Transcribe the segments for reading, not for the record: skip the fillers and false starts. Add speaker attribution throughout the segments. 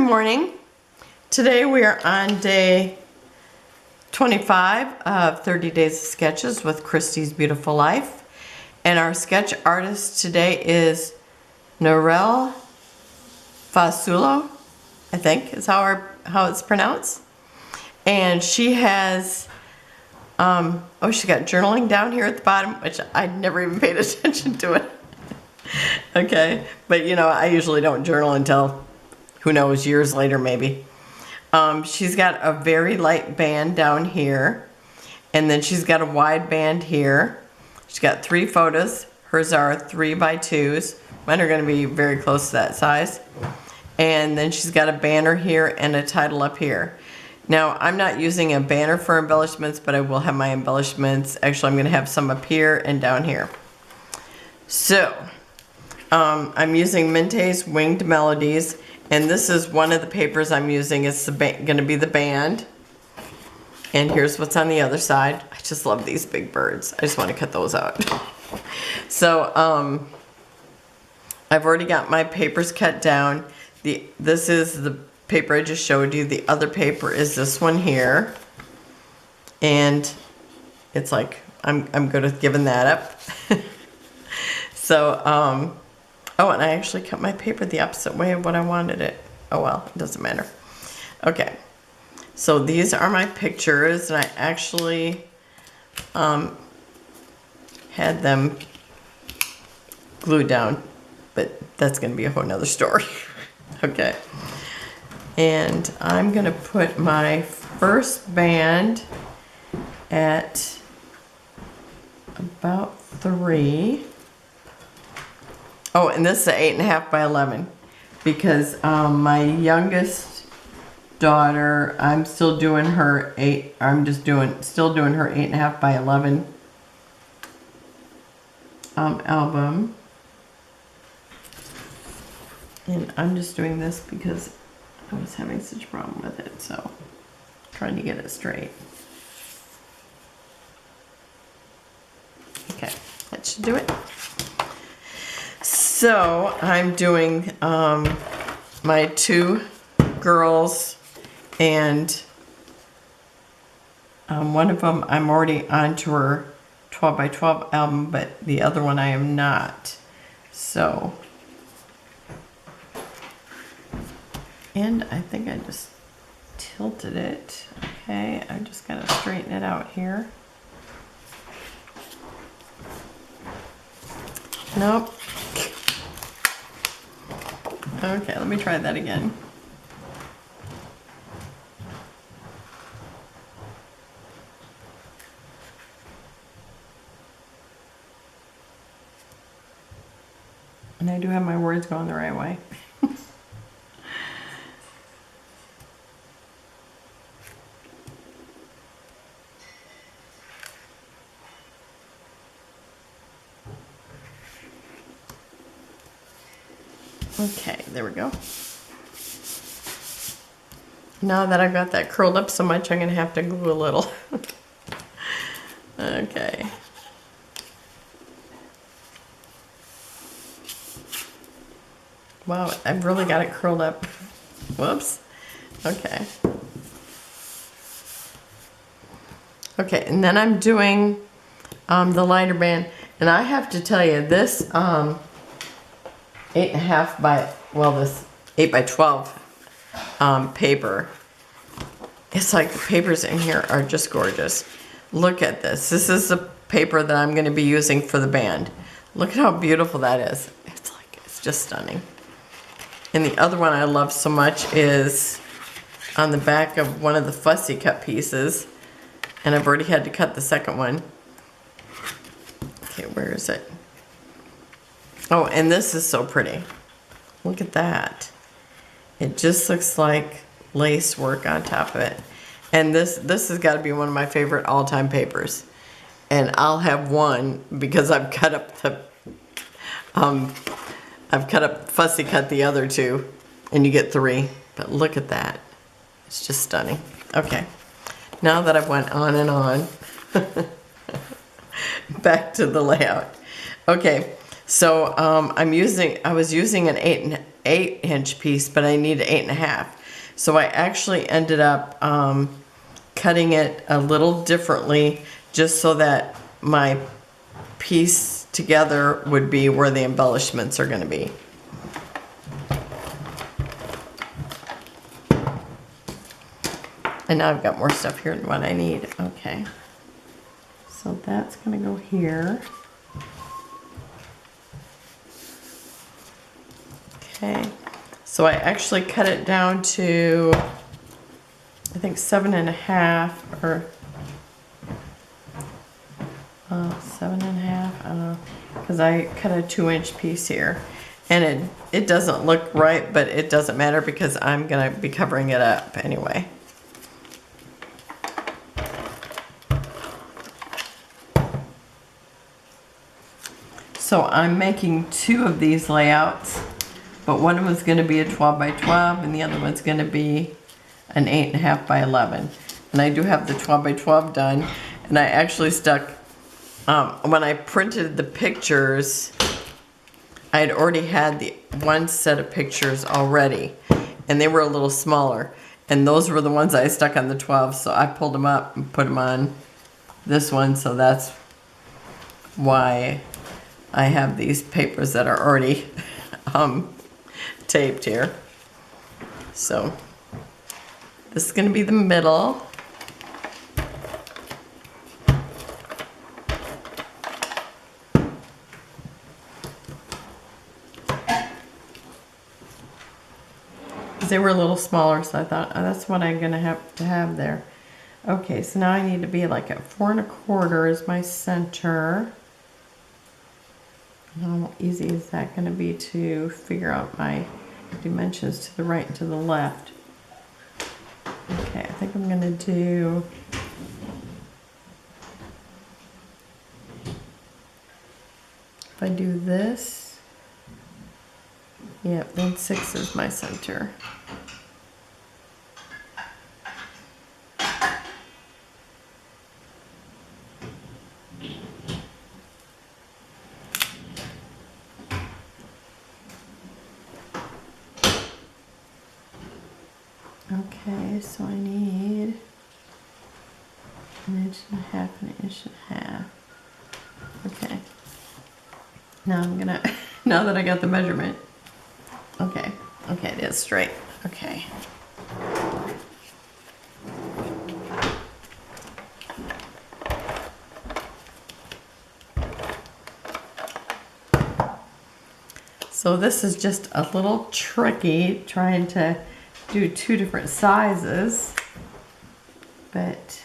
Speaker 1: morning. Today we are on day 25 of 30 Days of Sketches with Christy's Beautiful Life. And our sketch artist today is Narelle Fasulo, I think is how it's pronounced. And she has, she got journaling down here at the bottom, which I never even paid attention to it. Okay, but you know, I usually don't journal until, who knows, years later maybe. She's got a very light band down here, and then she's got a wide band here. She's got 3 photos. Hers are 3x2s. Mine are going to be very close to that size. And then she's got a banner here and a title up here. Now, I'm not using a banner for embellishments, but I will have my embellishments. Actually, I'm going to have some up here and down here. So, I'm using Mintay's Winged Melodies. And this is one of the papers I'm using. It's going to be the band. And here's what's on the other side. I just love these big birds. I just want to cut those out. So, I've already got my papers cut down. This is the paper I just showed you. The other paper is this one here. And it's like, I'm good with giving that up. So, oh, and I actually cut my paper the opposite way of what I wanted it. Oh well, it doesn't matter. Okay, so these are my pictures, and I actually had them glued down, but that's going to be a whole nother story. Okay, and I'm going to put my first band at about 3. Oh, and this is 8.5 by 11 because my youngest daughter, I'm still doing her still doing her 8.5 by 11 album, and I'm just doing this because I was having such a problem with it, so trying to get it straight. Okay, that should do it. So I'm doing my 2 girls, and one of them I'm already onto her 12 by 12 album, but the other one I am not. So, and I think I just tilted it. Okay, I just gotta straighten it out here. Nope. Okay, let me try that again. And I do have my words going the right way. Okay, there we go. Now that I've got that curled up so much, I'm going to have to glue a little. Okay. Wow, I've really got it curled up. Whoops. Okay. Okay, and then I'm doing the lighter band. And I have to tell you, this 8.5 by, well, this 8 by 12 paper, it's like the papers in here are just gorgeous. Look at this. This is the paper that I'm going to be using for the band. Look at how beautiful that is. It's just stunning. And the other one I love so much is on the back of one of the fussy cut pieces, and I've already had to cut the second one. Okay, where is it? Oh, and this is so pretty. Look at that. It just looks like lace work on top of it. And this has got to be one of my favorite all-time papers. And I'll have one because I've cut up the fussy cut the other 2, and you get 3. But look at that. It's just stunning. Okay. Now that I've went on and on, back to the layout. Okay. So I was using an 8-inch piece, but I need 8.5. So I actually ended up cutting it a little differently, just so that my piece together would be where the embellishments are going to be. And now I've got more stuff here than what I need. Okay. So that's going to go here. Okay. So I actually cut it down to, I think 7.5 or 7.5. I don't know, because I cut a 2-inch piece here, and it doesn't look right, but it doesn't matter because I'm gonna be covering it up anyway. So I'm making 2 of these layouts, but one of them is going to be a 12 by 12 and the other one's going to be an 8.5 by 11. And I do have the 12 by 12 done, and I actually stuck, when I printed the pictures, I had already had the one set of pictures already, and they were a little smaller, and those were the ones I stuck on the 12, so I pulled them up and put them on this one, so that's why I have these papers that are already taped here. So this is going to be the middle. They were a little smaller, so I thought, oh, that's what I'm going to have there. Okay, so now I need to be like at 4 1/4 is my center. How easy is that going to be to figure out my dimensions to the right and to the left? Okay, I think I'm going to do, if I do this, yeah, then 6 is my center. Okay, so I need 1.5 inches and 1.5 inches. Okay. Now I'm gonna, now that I got the measurement, okay, it is straight. Okay. So this is just a little tricky, trying to do 2 different sizes, but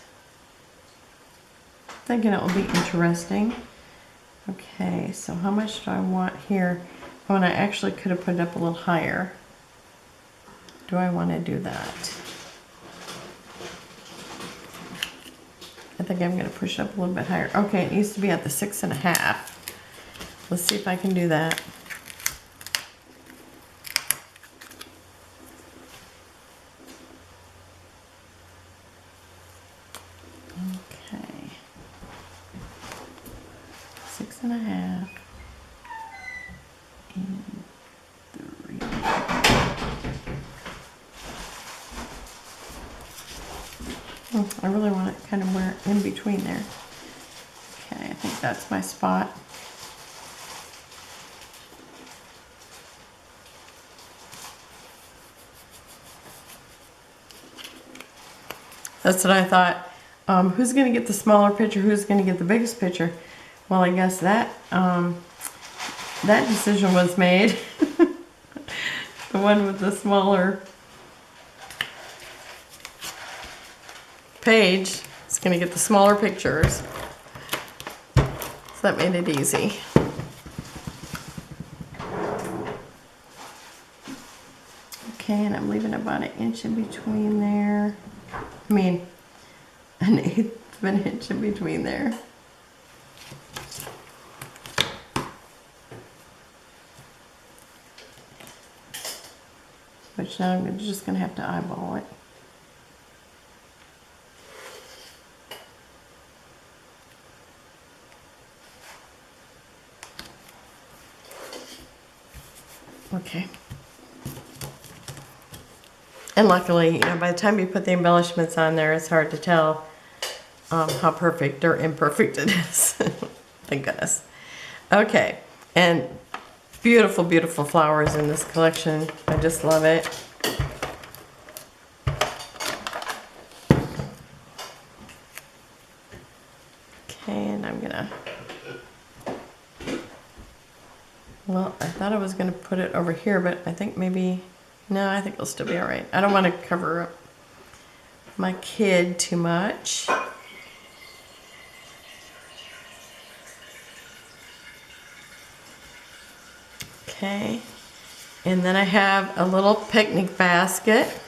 Speaker 1: I'm thinking it will be interesting. Okay, so how much do I want here? When I actually could have put it up a little higher. Do I want to do that? I think I'm going to push it up a little bit higher. Okay, it needs to be at the 6.5. Let's see if I can do that. Okay. 6.5 and 3. Oh, I really want it kind of where in between there. Okay, I think that's my spot. That's what I thought. Who's going to get the smaller picture? Who's going to get the biggest picture? Well, I guess that that decision was made. The one with the smaller page is going to get the smaller pictures. So that made it easy. Okay, and I'm leaving about 1 inch in between there. I mean, 1/8 of an inch in between there. Which now I'm just going to have to eyeball it. Okay. And luckily, you know, by the time you put the embellishments on there, it's hard to tell how perfect or imperfect it is. Thank goodness. Okay, and beautiful, beautiful flowers in this collection. I just love it. Okay, and I'm gonna, well, I thought I was gonna put it over here, but I think maybe, no, I think it'll still be all right. I don't want to cover up my kid too much. Okay, and then I have a little picnic basket.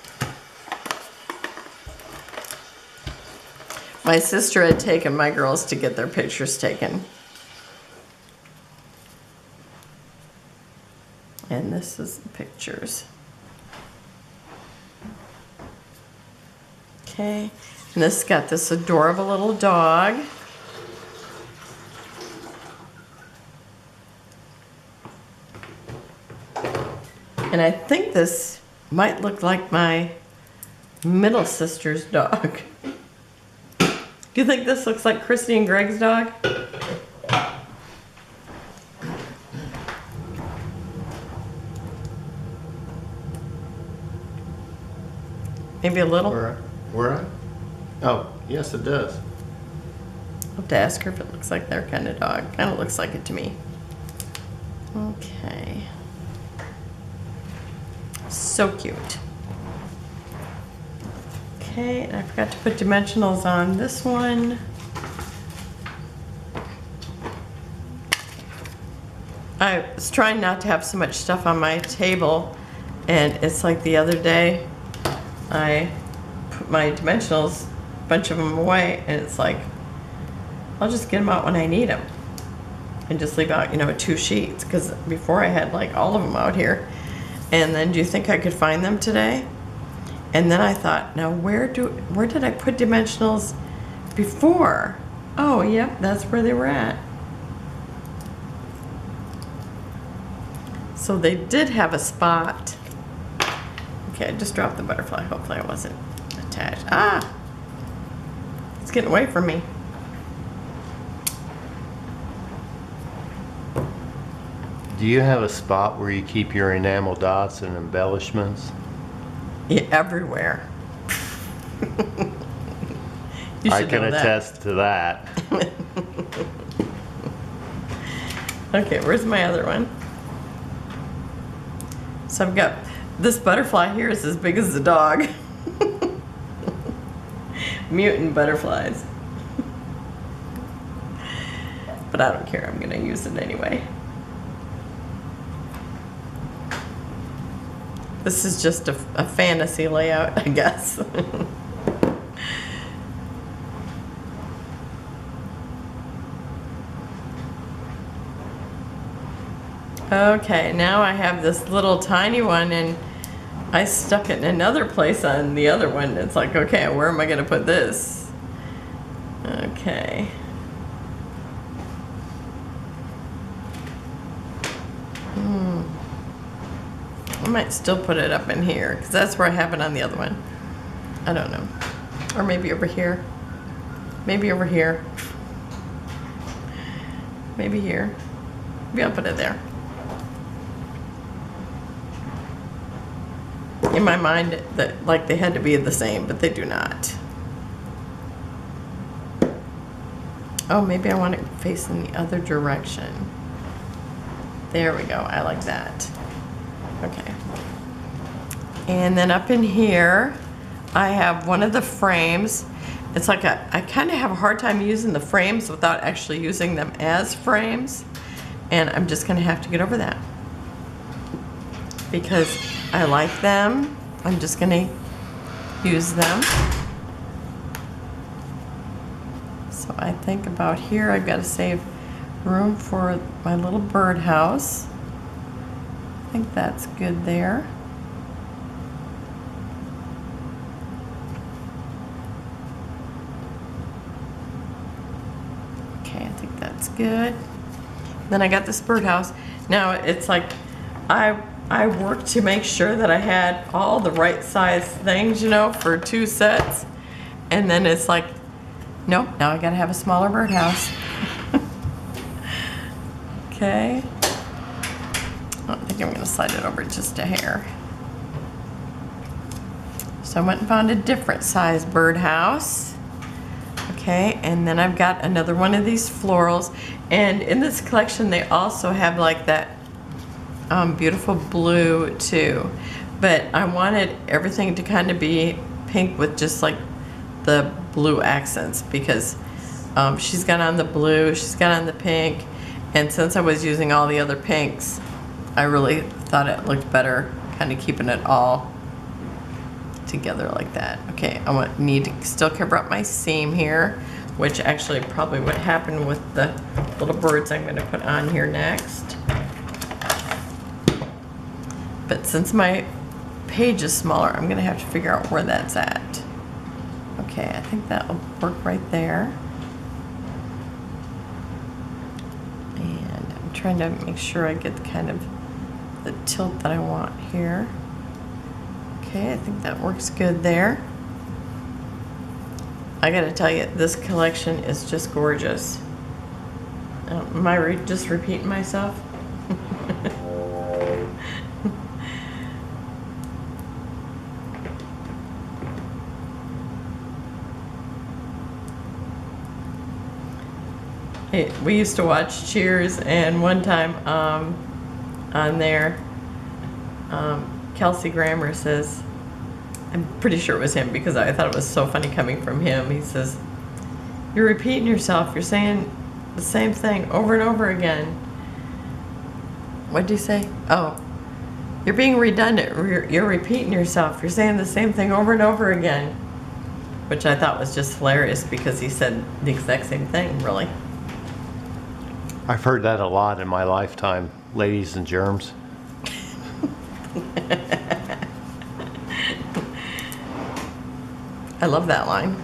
Speaker 1: My sister had taken my girls to get their pictures taken. And this is the pictures. Okay, and this got this adorable little dog. And I think this might look like my middle sister's dog. Do you think this looks like Christy and Greg's dog? Maybe a little?
Speaker 2: Where? Oh, yes it does.
Speaker 1: I'll have to ask her if it looks like their kind of dog. Kind of looks like it to me. Okay. So cute. Okay, and I forgot to put dimensionals on this one. I was trying not to have so much stuff on my table, and it's like the other day I put my dimensionals, a bunch of them away, and it's like I'll just get them out when I need them and just leave out, you know, 2 sheets, because before I had like all of them out here. And then do you think I could find them today? And then I thought, now where did I put dimensionals before? Oh, yep, that's where they were at. So they did have a spot. Okay, I just dropped the butterfly. Hopefully I wasn't attached. Ah! It's getting away from me.
Speaker 2: Do you have a spot where you keep your enamel dots and embellishments?
Speaker 1: Yeah, everywhere. You
Speaker 2: I
Speaker 1: should
Speaker 2: can
Speaker 1: know that.
Speaker 2: attest to that.
Speaker 1: Okay, where's my other one? So I've got, this butterfly here is as big as the dog. Mutant butterflies. But I don't care, I'm gonna use it anyway. This is just a fantasy layout, I guess. Okay, now I have this little tiny one, and I stuck it in another place on the other one. It's like, okay, where am I gonna put this? Okay. I might still put it up in here, because that's where I have it on the other one. I don't know. Or maybe over here. Maybe over here. Maybe here. Maybe I'll put it there. In my mind, that like they had to be the same, but they do not. Oh, maybe I want it facing the other direction. There we go. I like that. Okay. And then up in here, I have one of the frames. It's like I kind of have a hard time using the frames without actually using them as frames. And I'm just going to have to get over that. Because I like them. I'm just going to use them. So I think about here, I've got to save room for my little birdhouse. I think that's good there. Okay, I think that's good. Then I got this birdhouse. Now it's like, I I worked to make sure that I had all the right size things, you know, for 2 sets. And then it's like, nope, now I gotta have a smaller birdhouse. Okay. I think I'm gonna slide it over just a hair. So I went and found a different size birdhouse. Okay, and then I've got another one of these florals. And in this collection, they also have like that beautiful blue too. But I wanted everything to kind of be pink with just like the blue accents, because she's got on the blue, she's got on the pink, and since I was using all the other pinks, I really thought it looked better kind of keeping it all together like that. Okay, I need to still cover up my seam here, which actually probably what happened with the little birds I'm going to put on here next. But since my page is smaller, I'm going to have to figure out where that's at. Okay, I think that'll work right there. And I'm trying to make sure I get kind of the tilt that I want here. Okay, I think that works good there. I gotta tell you, this collection is just gorgeous. Am I just repeating myself? Hey, we used to watch Cheers, and one time on there, Kelsey Grammer says, I'm pretty sure it was him because I thought it was so funny coming from him. He says, "You're repeating yourself. You're saying the same thing over and over again." What did he say? Oh, you're being redundant. You're repeating yourself. You're saying the same thing over and over again. Which I thought was just hilarious because he said the exact same thing, really.
Speaker 2: I've heard that a lot in my lifetime, ladies and germs.
Speaker 1: I love that line.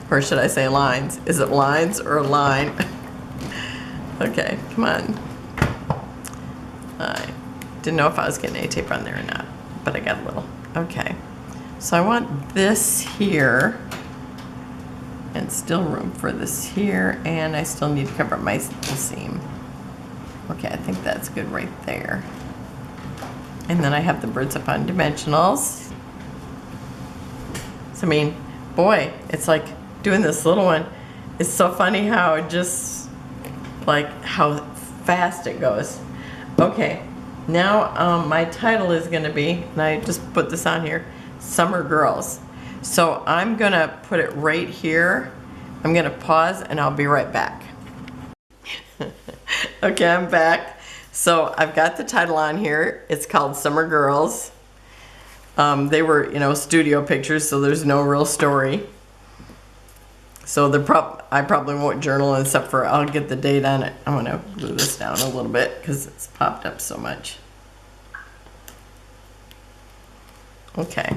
Speaker 1: Or should I say lines? Is it lines or a line? Okay, come on. I didn't know if I was getting any tape on there or not, but I got a little. Okay, so I want this here, and still room for this here, and I still need to cover up my seam. Okay, I think that's good right there. And then I have the birds up on dimensionals. So, I mean, boy, it's like doing this little one. It's so funny how it just, like, how fast it goes. Okay, now my title is gonna be, and I just put this on here, Summer Girls. So I'm gonna put it right here. I'm gonna pause and I'll be right back. Okay, I'm back. So I've got the title on here. It's called Summer Girls. They were, you know, studio pictures, so there's no real story. So I probably won't journal except for I'll get the date on it. I'm gonna glue this down a little bit because it's popped up so much. Okay.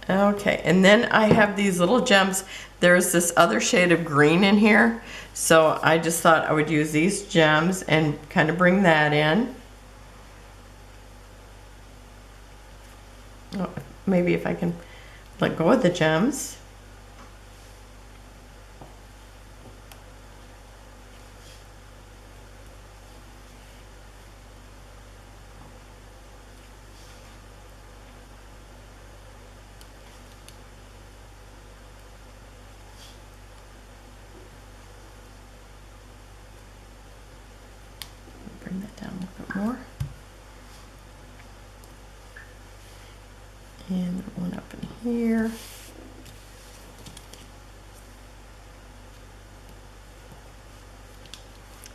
Speaker 1: Okay, and then I have these little gems. There's this other shade of green in here, so I just thought I would use these gems and kind of bring that in. Oh, maybe if I can let go of the gems. Bring that down a little bit more. And one up in here.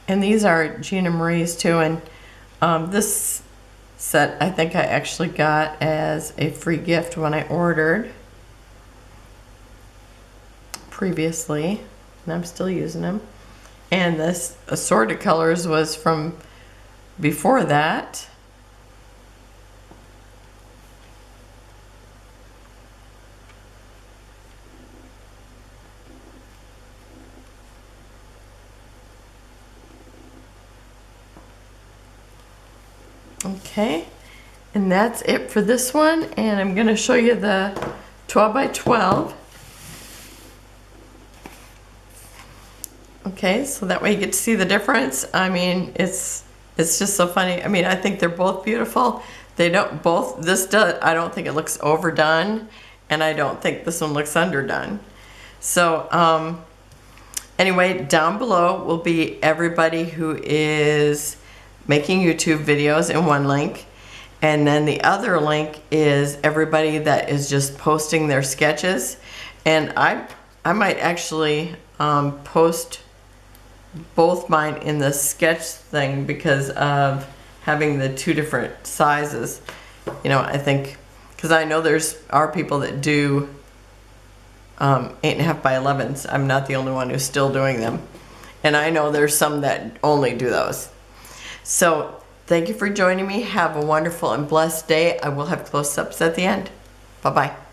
Speaker 1: And these are Gina Marie's too, and this set I think I actually got as a free gift when I ordered previously, and I'm still using them. And this assorted colors was from before that. Okay, and that's it for this one. And I'm gonna show you the 12 by 12. Okay, so that way you get to see the difference. I mean, it's just so funny. I mean, I think they're both beautiful. They don't both, I don't think it looks overdone, and I don't think this one looks underdone. So, anyway, down below will be everybody who is making YouTube videos in one link. And then the other link is everybody that is just posting their sketches. And I might actually post both mine in the sketch thing because of having the two different sizes. You know, I think, because I know are people that do 8.5 by 11s. I'm not the only one who's still doing them. And I know there's some that only do those. So thank you for joining me. Have a wonderful and blessed day. I will have close-ups at the end. Bye-bye.